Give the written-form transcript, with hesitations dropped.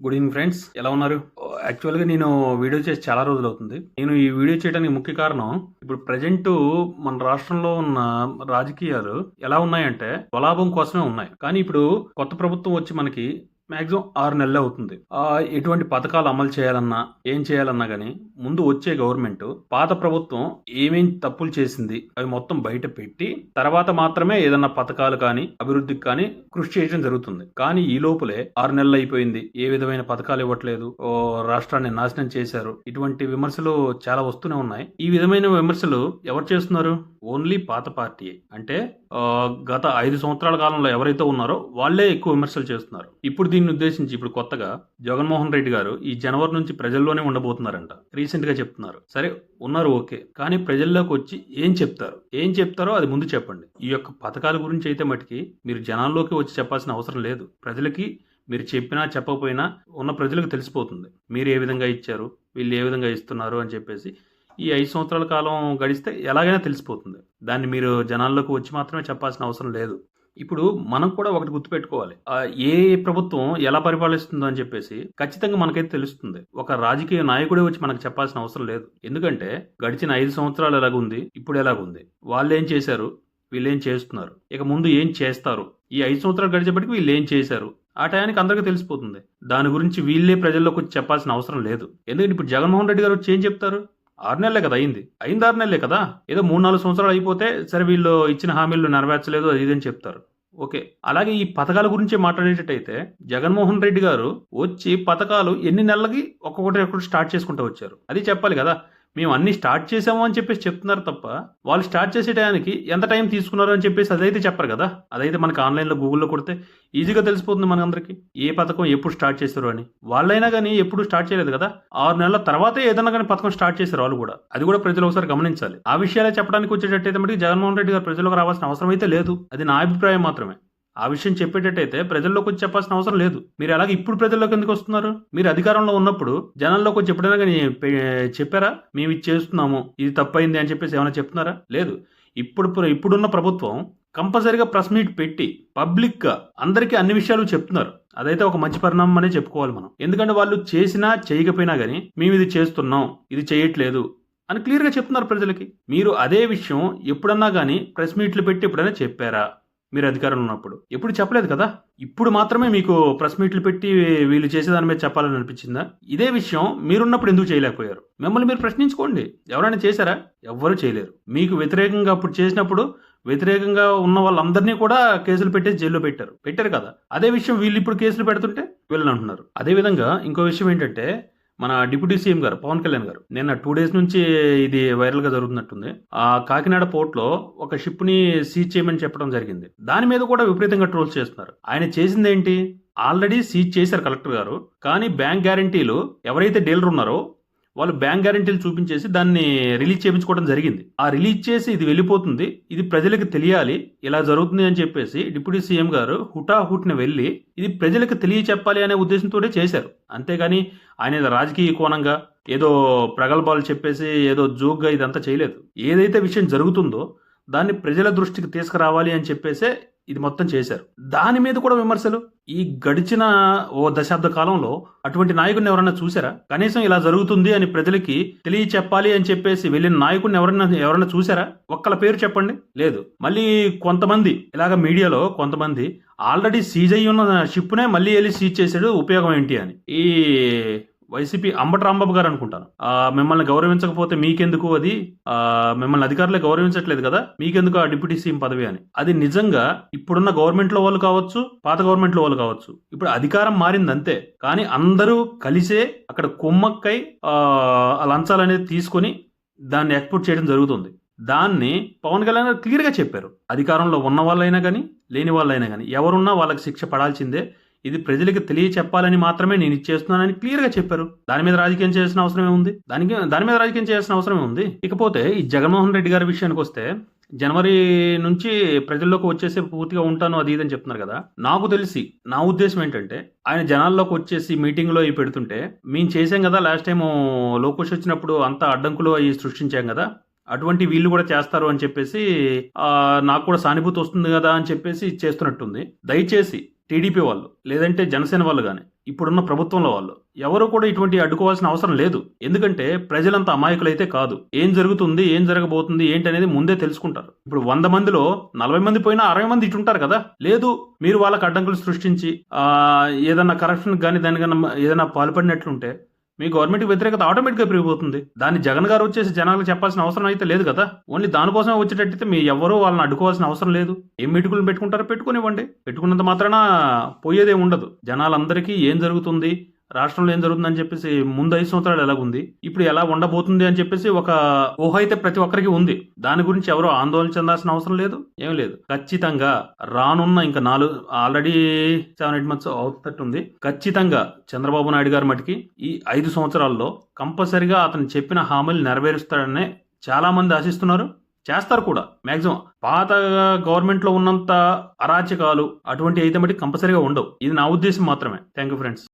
Good evening friends, ఎలా ఉన్నారు? యాక్చువల్గా నేను వీడియో చేసి చాలా రోజులు అవుతుంది. నేను ఈ వీడియో చేయడానికి ముఖ్య కారణం, ఇప్పుడు ప్రజెంట్ మన రాష్ట్రంలో ఉన్న రాజకీయాలు ఎలా ఉన్నాయంటే స్వలాభం కోసమే ఉన్నాయి. కానీ ఇప్పుడు కొత్త ప్రభుత్వం వచ్చి మనకి మాక్సిమం 6 నెలలు అవుతుంది. ఎటువంటి పథకాలు అమలు చేయాలన్నా ఏం చేయాలన్నా గానీ ముందు వచ్చే గవర్నమెంట్ పాత ప్రభుత్వం ఏమేం తప్పులు చేసింది అవి మొత్తం బయట పెట్టి తర్వాత మాత్రమే ఏదన్నా పథకాలు కానీ అభివృద్ధికి కానీ కృషి చేయడం జరుగుతుంది. కానీ ఈ లోపలే 6 నెలలు అయిపోయింది, ఏ విధమైన పథకాలు ఇవ్వట్లేదు, రాష్ట్రాన్ని నాశనం చేశారు, ఇటువంటి విమర్శలు చాలా వస్తూనే ఉన్నాయి. ఈ విధమైన విమర్శలు ఎవరు చేస్తున్నారు? ఓన్లీ పాత పార్టీ, అంటే గత 5 సంవత్సరాల కాలంలో ఎవరైతే ఉన్నారో వాళ్లే ఎక్కువ విమర్శలు చేస్తున్నారు. ఇప్పుడు దీన్ని ఉద్దేశించి ఇప్పుడు కొత్తగా జగన్మోహన్ రెడ్డి గారు ఈ జనవరి నుంచి ప్రజల్లోనే ఉండబోతున్నారంట. రీసెంట్ గా చెప్తున్నారు. సరే ఉన్నారు, ఓకే, కానీ ప్రజల్లోకి వచ్చి ఏం చెప్తారో అది ముందు చెప్పండి. ఈ యొక్క పథకాల గురించి అయితే మటుకి మీరు జనాల్లోకి వచ్చి చెప్పాల్సిన అవసరం లేదు. ప్రజలకి మీరు చెప్పినా చెప్పకపోయినా ఉన్న ప్రజలకు తెలిసిపోతుంది మీరు ఏ విధంగా ఇచ్చారు, వీళ్ళు ఏ విధంగా ఇస్తున్నారు అని చెప్పేసి. ఈ 5 సంవత్సరాల కాలం గడిస్తే ఎలాగైనా తెలిసిపోతుంది. దాన్ని మీరు జనాల్లోకి వచ్చి మాత్రమే చెప్పాల్సిన అవసరం లేదు. ఇప్పుడు మనం కూడా ఒకటి గుర్తుపెట్టుకోవాలి, ఏ ప్రభుత్వం ఎలా పరిపాలిస్తుందో అని చెప్పేసి ఖచ్చితంగా మనకైతే తెలుస్తుంది. ఒక రాజకీయ నాయకుడే వచ్చి మనకు చెప్పాల్సిన అవసరం లేదు. ఎందుకంటే గడిచిన 5 సంవత్సరాలు ఎలాగుంది, ఇప్పుడు ఎలాగుంది, వాళ్ళు ఏం చేశారు, వీళ్ళు ఏం చేస్తున్నారు, ఇక ముందు ఏం చేస్తారు, ఈ 5 సంవత్సరాలు గడిచేపటికి వీళ్ళు ఏం చేశారు, ఆ టయానికి అందరికీ తెలిసిపోతుంది. దాని గురించి వీళ్ళే ప్రజల్లోకి వచ్చి చెప్పాల్సిన అవసరం లేదు. ఎందుకంటే ఇప్పుడు జగన్మోహన్ రెడ్డి గారు వచ్చి ఏం చెప్తారు? 6 నెలలే కదా అయింది 6 నెలలే కదా, ఏదో 3-4 సంవత్సరాలు అయిపోతే సరే వీళ్ళు ఇచ్చిన హామీలు నెరవేర్చలేదు అది ఇదని చెప్తారు. ఓకే, అలాగే ఈ పథకాల గురించి మాట్లాడేటట్టయితే జగన్మోహన్ రెడ్డి గారు వచ్చి పథకాలు ఎన్ని నెలలకి ఒక్కొక్కటి స్టార్ట్ చేసుకుంటూ వచ్చారు, అది చెప్పాలి కదా. మేము అన్ని స్టార్ట్ చేసాము అని చెప్పేసి చెప్తున్నారు తప్ప వాళ్ళు స్టార్ట్ చేసే టయానికి ఎంత టైం తీసుకున్నారు అని చెప్పేసి అదైతే చెప్పరు కదా. అదైతే మనకి ఆన్లైన్లో గూగుల్లో కొడితే ఈజీగా తెలిసిపోతుంది మనందరికీ ఏ పథకం ఎప్పుడు స్టార్ట్ చేశారు అని. వాళ్ళైనా కానీ ఎప్పుడు స్టార్ట్ చేయలేదు కదా, 6 నెలల తర్వాతే ఏదైనా కానీ పథకం స్టార్ట్ చేశారు వాళ్ళు కూడా. అది కూడా ప్రజలు ఒకసారి గమనించాలి. ఆ విషయాలే చెప్పడానికి వచ్చేటట్టయితే మటుకు జగన్మోహన్ రెడ్డి గారు ప్రజలకు రావాల్సిన అవసరం అయితే లేదు. అది నా అభిప్రాయం మాత్రమే. ఆ విషయం చెప్పేటట్టయితే ప్రజల్లోకి వచ్చి చెప్పాల్సిన అవసరం లేదు. మీరు అలాగే ఇప్పుడు ప్రజల్లోకి ఎందుకు వస్తున్నారు? మీరు అధికారంలో ఉన్నప్పుడు జనాల్లోకి వచ్చి ఎప్పుడైనా కానీ చెప్పారా మేము ఇది చేస్తున్నాము, ఇది తప్పైంది అని చెప్పేసి ఏమైనా చెప్తున్నారా? లేదు. ఇప్పుడున్న ప్రభుత్వం కంపల్సరీగా ప్రెస్ మీట్ పెట్టి పబ్లిక్ గా అందరికీ అన్ని విషయాలు చెప్తున్నారు. అదైతే ఒక మంచి పరిణామం అనే చెప్పుకోవాలి మనం. ఎందుకంటే వాళ్ళు చేసినా చేయకపోయినా గానీ మేము ఇది చేస్తున్నాం, ఇది చేయట్లేదు అని క్లియర్ గా చెప్తున్నారు ప్రజలకి. మీరు అదే విషయం ఎప్పుడన్నా కానీ ప్రెస్ మీట్లు పెట్టి ఎప్పుడైనా చెప్పారా? మీరు అధికారంలో ఉన్నప్పుడు ఎప్పుడు చెప్పలేదు కదా. ఇప్పుడు మాత్రమే మీకు ప్రెస్ మీట్లు పెట్టి వీళ్ళు చేసేదాని మీద చెప్పాలని అనిపించిందా? ఇదే విషయం మీరున్నప్పుడు ఎందుకు చేయలేకపోయారు? మిమ్మల్ని మీరు ప్రశ్నించుకోండి. ఎవరైనా చేశారా? ఎవ్వరూ చేయలేరు. మీకు వ్యతిరేకంగా అప్పుడు చేసినప్పుడు వ్యతిరేకంగా ఉన్న వాళ్ళందరినీ కూడా కేసులు పెట్టేసి జైల్లో పెట్టారు కదా. అదే విషయం వీళ్ళు ఇప్పుడు కేసులు పెడుతుంటే వీళ్ళని అంటున్నారు. అదేవిధంగా ఇంకో విషయం ఏంటంటే, మన డిప్యూటీ సీఎం గారు పవన్ కళ్యాణ్ గారు నిన్న 2 డేస్ నుంచి ఇది వైరల్ గా జరుగుతున్నట్టుంది. ఆ కాకినాడ పోర్ట్ లో ఒక షిప్ ని సీజ్ చేయమని చెప్పడం జరిగింది. దాని మీద కూడా విపరీతంగా ట్రోల్స్ చేస్తున్నారు. ఆయన చేసింది ఏంటి? ఆల్రెడీ సీజ్ చేశారు కలెక్టర్ గారు, కానీ బ్యాంక్ గ్యారంటీలు ఎవరైతే డీలర్ ఉన్నారో వాళ్ళు బ్యాంక్ గ్యారంటీలు చూపించేసి దాన్ని రిలీజ్ చేయించుకోవడం జరిగింది. ఆ రిలీజ్ చేసి ఇది వెళ్ళిపోతుంది, ఇది ప్రజలకు తెలియాలి, ఇలా జరుగుతుంది అని చెప్పేసి డిప్యూటీ సీఎం గారు హుటాహుటిని వెళ్ళి ఇది ప్రజలకు తెలియచెప్పాలి అనే ఉద్దేశంతో చేశారు. అంతేగాని ఆయన రాజకీయ కోణంగా ఏదో ప్రగల్భాలు చెప్పేసి ఏదో జోక్గా ఇదంతా చేయలేదు. ఏదైతే విషయం జరుగుతుందో దాన్ని ప్రజల దృష్టికి తీసుకురావాలి అని చెప్పేసే ఇది మొత్తం చేశారు. దాని మీద కూడా విమర్శలు. ఈ గడిచిన ఓ దశాబ్ద కాలంలో అటువంటి నాయకుడిని ఎవరన్నా చూసారా? కనీసం ఇలా జరుగుతుంది అని ప్రజలకి తెలియచెప్పాలి అని చెప్పేసి వెళ్ళిన నాయకుడిని ఎవరన్నా చూసారా? ఒక్కల పేరు చెప్పండి. లేదు. మళ్ళీ కొంతమంది ఇలాగ మీడియాలో కొంతమంది ఆల్రెడీ సీజ్ అయ్యి ఉన్న షిప్నే మళ్ళీ వెళ్ళి సీజ్ చేసాడు, ఉపయోగం ఏంటి అని. ఈ వైసీపీ అంబటి రాంబాబు గారు అనుకుంటాను, మిమ్మల్ని గౌరవించకపోతే మీకెందుకు, అది మిమ్మల్ని అధికారులే గౌరవించట్లేదు కదా, మీకెందుకు ఆ డిప్యూటీ సీఎం పదవి అని. అది నిజంగా ఇప్పుడున్న గవర్నమెంట్ లో వాళ్ళు కావచ్చు, పాత గవర్నమెంట్ లో వాళ్ళు కావచ్చు, ఇప్పుడు అధికారం మారింది అంతే. కానీ అందరూ కలిసే అక్కడ కుమ్మక్కై లంచాలు అనేది తీసుకొని దాన్ని ఎక్స్పోర్ట్ చేయడం జరుగుతుంది. దాన్ని పవన్ కళ్యాణ్ గారు క్లియర్ గా చెప్పారు. అధికారంలో ఉన్న వాళ్ళైనా కానీ లేని వాళ్ళైనా కానీ ఎవరున్నా వాళ్ళకి శిక్ష పడాల్సిందే, ఇది ప్రజలకు తెలియచెప్పాలని మాత్రమే నేను ఇచ్చేస్తున్నానని క్లియర్ గా చెప్పారు. దాని మీద రాజకీయం చేయాల్సిన అవసరమే ఉంది. దాని మీద రాజకీయం చేయాల్సిన అవసరమే ఉంది. ఇకపోతే ఈ జగన్మోహన్ రెడ్డి గారి విషయానికి వస్తే, జనవరి నుంచి ప్రజల్లోకి వచ్చేసి పూర్తిగా ఉంటాను అది ఇదని చెప్తున్నారు కదా. నాకు తెలిసి నా ఉద్దేశం ఏంటంటే, ఆయన జనాల్లోకి వచ్చేసి మీటింగ్ లో ఇవి పెడుతుంటే మేము చేసాం కదా లాస్ట్ టైం లోకేష్ వచ్చినప్పుడు అంతా అడ్డంకులు అవి సృష్టించాం కదా, అటువంటి వీళ్ళు కూడా చేస్తారు అని చెప్పేసి నాకు కూడా సానుభూతి వస్తుంది కదా అని చెప్పేసి చేస్తున్నట్టుంది. దయచేసి టీడీపీ వాళ్ళు లేదంటే జనసేన వాళ్ళు కానీ ఇప్పుడున్న ప్రభుత్వంలో వాళ్ళు ఎవరు కూడా ఇటువంటి అడ్డుకోవాల్సిన అవసరం లేదు. ఎందుకంటే ప్రజలంతా అమాయకులైతే కాదు. ఏం జరుగుతుంది, ఏం జరగబోతుంది ఏంటి అనేది ముందే తెలుసుకుంటారు. ఇప్పుడు 100 మందిలో 40 మంది పోయినా 60 మంది ఇటు ఉంటారు కదా. లేదు మీరు వాళ్ళకి అడ్డంకులు సృష్టించి ఏదన్నా కరప్షన్ కానీ దానికన్నా ఏదైనా పాల్పడినట్లుంటే మీ గవర్నమెంట్ వ్యతిరేకత ఆటోమేటిక్గా పెరిగిపోతుంది. దాన్ని జగన్ గారు వచ్చేసి జనాలకు చెప్పాల్సిన అవసరం అయితే లేదు కదా. ఓన్లీ దానికోసమే వచ్చేటట్టయితే మీ ఎవరూ వాళ్ళని అడ్డుకోవాల్సిన అవసరం లేదు. ఏం మీటింగులు పెట్టుకుంటారో పెట్టుకునివ్వండి. పెట్టుకున్నంత మాత్రాన పోయేదే ఉండదు. జనాలందరికీ ఏం జరుగుతుంది, రాష్ట్రంలో ఏం జరుగుతుందని చెప్పేసి ముందు 5 సంవత్సరాలు ఎలాగుంది, ఇప్పుడు ఎలా ఉండబోతుంది అని చెప్పేసి ఒక ఊహ అయితే ప్రతి ఒక్కరికి ఉంది. దాని గురించి ఎవరో ఆందోళన చెందాల్సిన అవసరం లేదు, ఏం లేదు. ఖచ్చితంగా రానున్న ఇంకా ఆల్రెడీ 7-8 మంత్స్ అవుతున్నట్టుంది. ఖచ్చితంగా చంద్రబాబు నాయుడు గారి మటుకి ఈ 5 సంవత్సరాల్లో కంపల్సరిగా అతను చెప్పిన హామీలు నెరవేరుస్తాడనే చాలా మంది ఆశిస్తున్నారు, చేస్తారు కూడా. మాక్సిమం పాత గవర్నమెంట్ లో ఉన్నంత అరాచకాలు అటువంటి అయితే మటుకు కంపల్సరిగా ఉండవు. ఇది నా ఉద్దేశం మాత్రమే. Thank you friends.